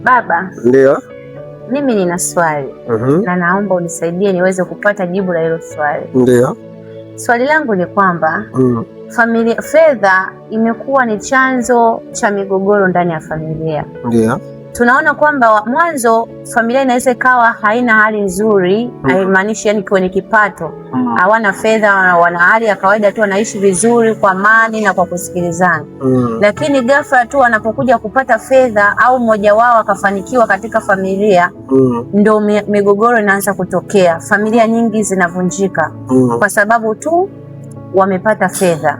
Baba. Ndio. Mimi nina swali na naomba unisaidie niweze kupata jibu la hilo swali. Ndio. Swali langu ni kwamba fedha imekuwa ni chanzo cha migogoro ndani ya familia. Ndio. Tunaona kwamba mwanzo familia inaweza ikawa haina hali nzuri, haimaanishi yani kwenye kipato hawana fedha, wana hali ya kawaida tu, wanaishi vizuri kwa amani na kwa kusikilizana. Lakini ghafla tu wanapokuja kupata fedha au mmoja wao akafanikiwa katika familia, ndio migogoro inaanza kutokea. Familia nyingi zinavunjika kwa sababu tu wamepata fedha.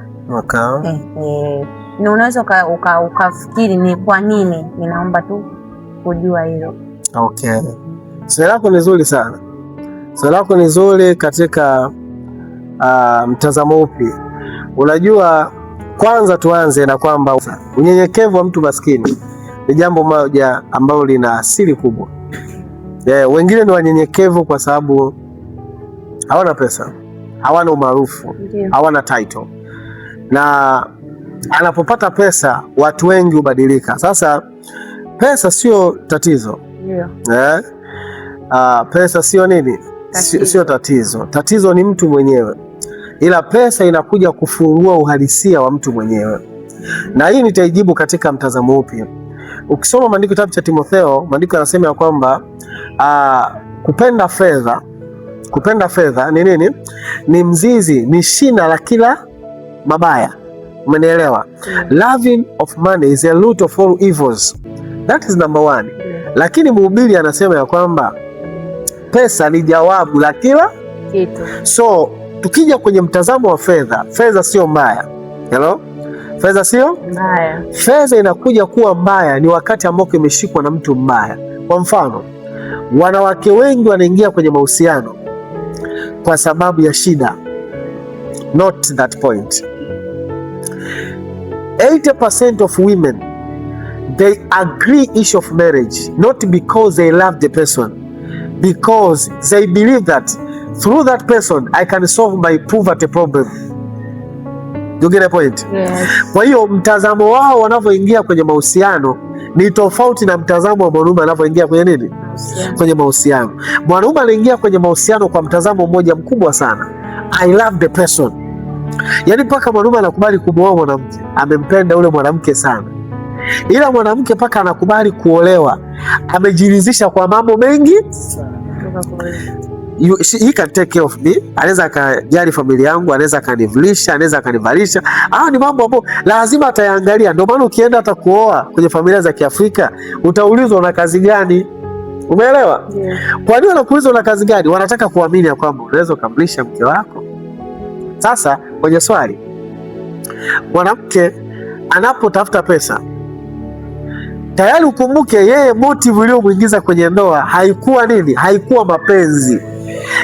Na unaweza ukafikiri ni kwa nini? Ninaomba tu kujua hilo. Okay. Swali lako ni zuri sana. Swali lako ni zuri katika mtazamo upi? Unajua, kwanza tuanze na kwamba unyenyekevu wa mtu maskini ni jambo moja ambalo lina asili kubwa. Wengine ni wanyenyekevu kwa sababu hawana pesa, hawana umaarufu, hawana title. Na anapopata pesa watu wengi hubadilika. Sasa pesa sio tatizo. Pesa sio nini? Sio tatizo. Tatizo ni mtu mwenyewe, ila pesa inakuja kufungua uhalisia wa mtu mwenyewe. Na hii nitaijibu katika mtazamo upi? Ukisoma maandiko kitabu cha Timotheo, maandiko yanasema ya kwamba kupenda fedha ni nini? Ni mzizi, ni shina la kila mabaya. Umenielewa? Loving of money is a root of all evils. That is number one. Lakini mhubiri anasema ya kwamba pesa ni jawabu la kila kitu. So tukija kwenye mtazamo wa fedha, fedha sio mbaya. Hello? Fedha sio mbaya. Fedha inakuja kuwa mbaya ni wakati ambao imeshikwa na mtu mbaya. Kwa mfano, wanawake wengi wanaingia kwenye mahusiano kwa sababu ya shida. Not that point. 80% of women, they agree issue of marriage not because they love the person, because they believe that through that person I can solve my poverty problem. You get the point? Yes. Kwa hiyo mtazamo wao wanavyoingia kwenye mahusiano ni tofauti na mtazamo wa mwanaume anavyoingia kwenye nini? Kwenye mahusiano. Mwanaume anaingia kwenye mahusiano kwa mtazamo mmoja mkubwa sana, I love the person. Yaani mpaka mwanaume anakubali kumuoa mwanamke, amempenda ule mwanamke sana. Ila mwanamke mpaka anakubali kuolewa, amejiridhisha kwa mambo mengi. He can take care of me. Anaweza akajali familia yangu, anaweza akanivulisha, anaweza akanivalisha. Ni mambo ambayo lazima atayaangalia. Ndio maana ukienda hata kuoa kwenye familia za Kiafrika utaulizwa una kazi gani. Umeelewa? Kwa nini wanakuuliza una kazi gani? Wanataka kuamini ya kwamba unaweza kumlisha mke wako. Sasa kwenye swali, mwanamke anapotafuta pesa, tayari ukumbuke yeye motive iliyomuingiza kwenye ndoa haikuwa nini? Haikuwa mapenzi.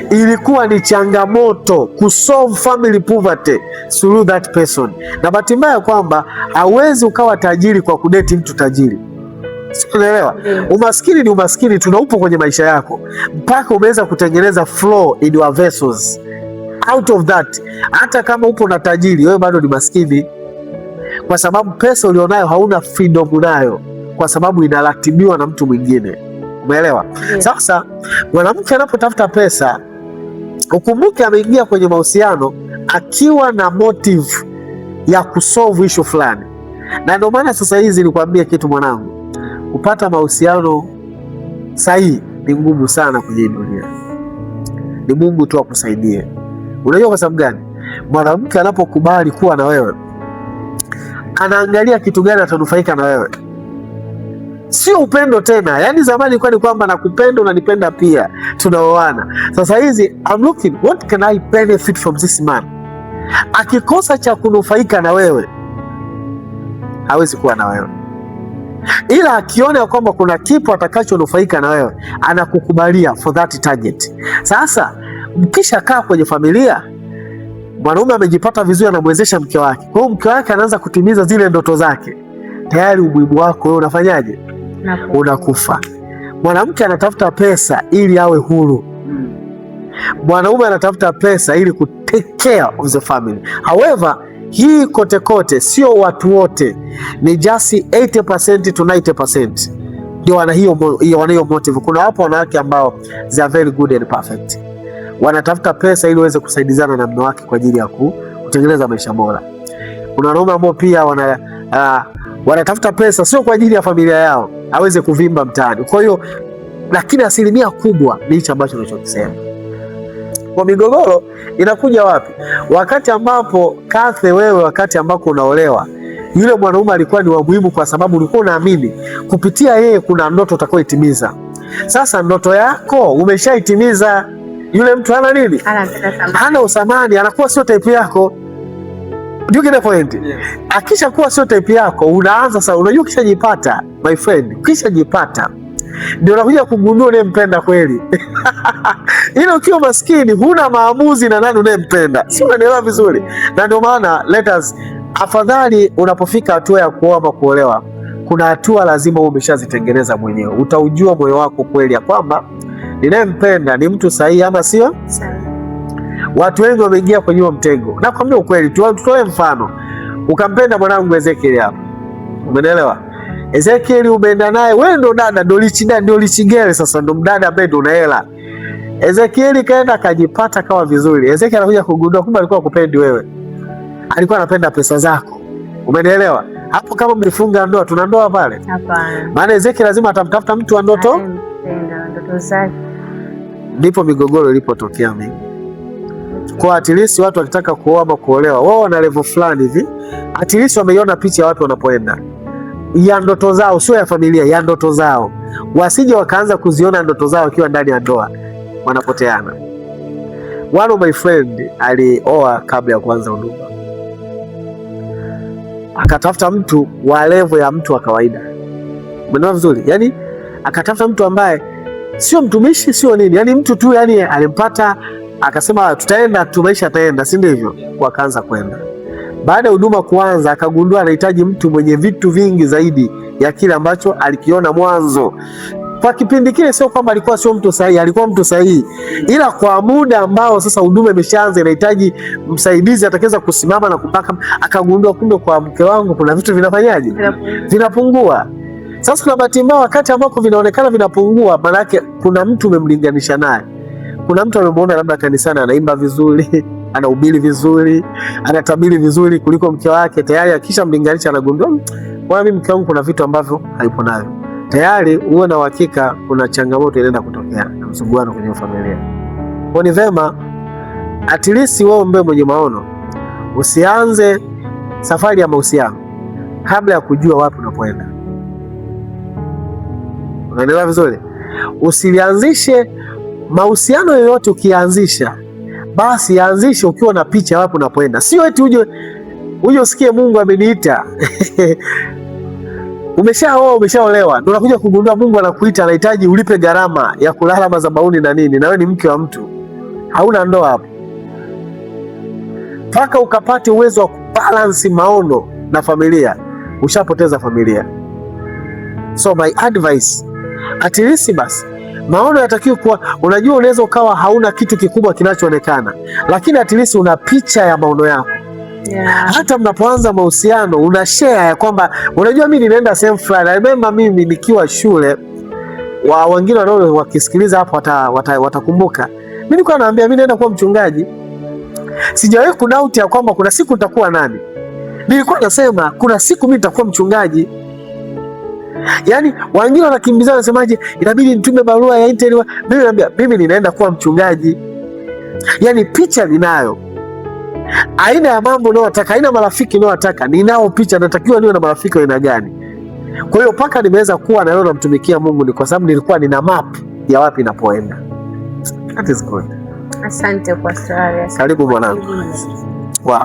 Ilikuwa ni changamoto kusolve family poverty through that person. Na bahati mbaya kwamba hauwezi ukawa tajiri kwa kudeti mtu tajiri. Unaelewa? Umaskini ni umaskini, tunaupo kwenye maisha yako mpaka umeweza kutengeneza flow in your vessels. Out of that, hata kama upo na tajiri, wewe bado ni maskini, kwa sababu pesa ulionayo hauna freedom nayo, kwa sababu inaratibiwa na mtu mwingine. Umeelewa? Sasa mwanamke anapotafuta pesa, ukumbuke ameingia kwenye mahusiano akiwa na motive ya kusolve issue fulani. Na ndio maana sasa hizi nikwambie kitu mwanangu, kupata mahusiano sahihi ni ngumu sana kwenye dunia. Ni Mungu tu akusaidie. Unajua kwa sababu gani? Mwanamke anapokubali kuwa na wewe, anaangalia kitu gani atanufaika na wewe. Sio upendo tena. Yaani zamani ilikuwa ni kwamba nakupenda unanipenda pia, tunaoana. Sasa hizi I'm looking, what can I benefit from this man? Akikosa cha kunufaika na wewe, hawezi kuwa na wewe. Ila akiona kwamba kuna kitu atakachonufaika na wewe, anakukubalia for that target. Sasa mkisha kaa kwenye familia, mwanaume amejipata vizuri, anamwezesha mke wake. Kwa hiyo mke wake anaanza kutimiza zile ndoto zake. Tayari umuhimu wako wewe unafanyaje? Unakufa. Mwanamke anatafuta pesa ili awe huru. Mwanaume anatafuta pesa ili ku take care of the family. However, hii kote kote sio watu wote, ni just 80% to 90%. ndio wana hiyo motive. Kuna wapo wanawake ambao they are very good and perfect, wanatafuta pesa ili waweze kusaidizana na mume wake kwa ajili ya kutengeneza maisha bora. Kuna wanaume ambao pia wanatafuta pesa sio kwa ajili ya familia yao, aweze kuvimba mtaani. Kwa hiyo lakini asilimia kubwa ni hicho ambacho tunachokisema. Kwa migogoro inakuja wapi? Wakati ambapo Kathe, wewe wakati ambako unaolewa, yule mwanaume alikuwa ni wa muhimu kwa sababu ulikuwa unaamini kupitia yeye kuna ndoto utakayoitimiza. Sasa ndoto yako umeshaitimiza, yule mtu hana nini? Hana usamani, anakuwa sio type yako. Ndio kile point. Akisha kuwa sio type yako, unaanza sasa, unajua ukishajipata, my friend, ukishajipata ndio unakuja kugundua unayempenda kweli. Ila ukiwa maskini huna maamuzi na nani unayempenda. Si unanielewa vizuri? Na ndio maana afadhali unapofika hatua ya kuoa ama kuolewa, kuna hatua lazima umeshazitengeneza mwenyewe. Utaujua moyo wako kweli ya kwamba ninayempenda ni mtu sahihi ama sio sahihi. Watu wengi wameingia kwenye huo mtego. Nakwambia ukweli, tutoe mfano. Ukampenda mwanangu Ezekiel hapa. Umeelewa? Ezekiel umeenda naye, wewe ndo dada, ndo lichigele sasa, ndo mdada ambaye ndo una hela. Ezekiel kaenda akajipata kawa vizuri. Ezekiel anakuja kugundua kumbe alikuwa akupendi wewe. Alikuwa anapenda pesa zako. Umeelewa? Hapo kama mlifunga ndoa, tuna ndoa pale? Hapana. Maana Ezekiel lazima atamtafuta mtu wa ndoto zake. Ndipo migogoro ilipotokea mingi. Kwa at least watu wakitaka kuoa ama kuolewa, wao wana level fulani hivi. At least wameiona picha ya watu wanapoenda. Ya ndoto zao, sio ya familia, ya ndoto zao. Wasije wakaanza kuziona ndoto zao wakiwa ndani ya ndoa, wanapoteana. One of my friend alioa kabla ya kuanza huduma. Akatafuta mtu wa level ya mtu wa kawaida. Umeelewa vizuri? Yaani akatafuta mtu ambaye sio mtumishi, sio nini. Yaani mtu tu, yani alimpata, akasema tutaenda tu, maisha yataenda, si ndivyo? Wakaanza kwenda. Baada ya huduma kuanza, akagundua anahitaji mtu mwenye vitu vingi zaidi ya kile ambacho alikiona mwanzo. Kwa kipindi kile sio kwamba alikuwa sio mtu sahihi, alikuwa mtu sahihi. Ila kwa muda ambao sasa huduma imeshaanza, inahitaji msaidizi atakayeweza kusimama na kupaka, akagundua kumbe kwa mke wangu kuna vitu vinafanyaje? Vinapungua. Sasa kuna bahati mbaya, wakati ambako vinaonekana vinapungua, maana yake kuna mtu umemlinganisha naye. Kuna mtu amemuona labda kanisani anaimba vizuri, anahubiri vizuri, anatabiri vizuri kuliko mke wake. Tayari akisha mlinganisha anagundua, kwa mimi mke wangu kuna vitu ambavyo haipo navyo. Tayari uwe na uhakika kuna changamoto inaenda kutokea na msuguano kwenye familia. Kwa ni vema at least wewe mbele mwenye maono usianze safari ya mahusiano kabla ya kujua wapi unapoenda. Unaelewa vizuri? Usilianzishe mahusiano yoyote, ukianzisha basi yaanzishe ukiwa na picha wapi unapoenda. Sio eti uje usikie Mungu ameniita. Umeshaoa, umeshaolewa, ndio unakuja kugundua Mungu anakuita, anahitaji ulipe gharama ya kulala madhabahuni na nini, na wewe ni mke wa mtu. Hauna ndoa hapo. Paka ukapate uwezo wa kubalance maono na familia, ushapoteza familia. So my advice, at least basi maono yatakiwa kuwa, unajua unaweza ukawa hauna kitu kikubwa kinachoonekana, lakini at least una picha ya maono yako. Yeah. Hata mnapoanza mahusiano una share ya kwamba unajua mimi ninaenda sehemu fulani. I remember mimi nikiwa shule, wengine wanao wakisikiliza hapo watakumbuka. Mimi nilikuwa naambia mimi naenda kuwa mchungaji. Sijawahi kudoubt ya kwamba kuna siku nitakuwa nani. Nilikuwa nasema kuna siku mimi nitakuwa mchungaji. Yaani wengine wanakimbizana wanasemaje, inabidi nitume barua ya interview. Mimi naambia mimi ninaenda kuwa mchungaji. Yaani picha ninayo. Aina ya mambo ninayotaka, aina marafiki ninayotaka, ninao picha, natakiwa niwe na marafiki wa aina gani. Kwa hiyo paka nimeweza kuwa na leo namtumikia Mungu ni kwa sababu nilikuwa nina map ya wapi napoenda. That is good. Asante kwa swali. Karibu mwanangu. Wow.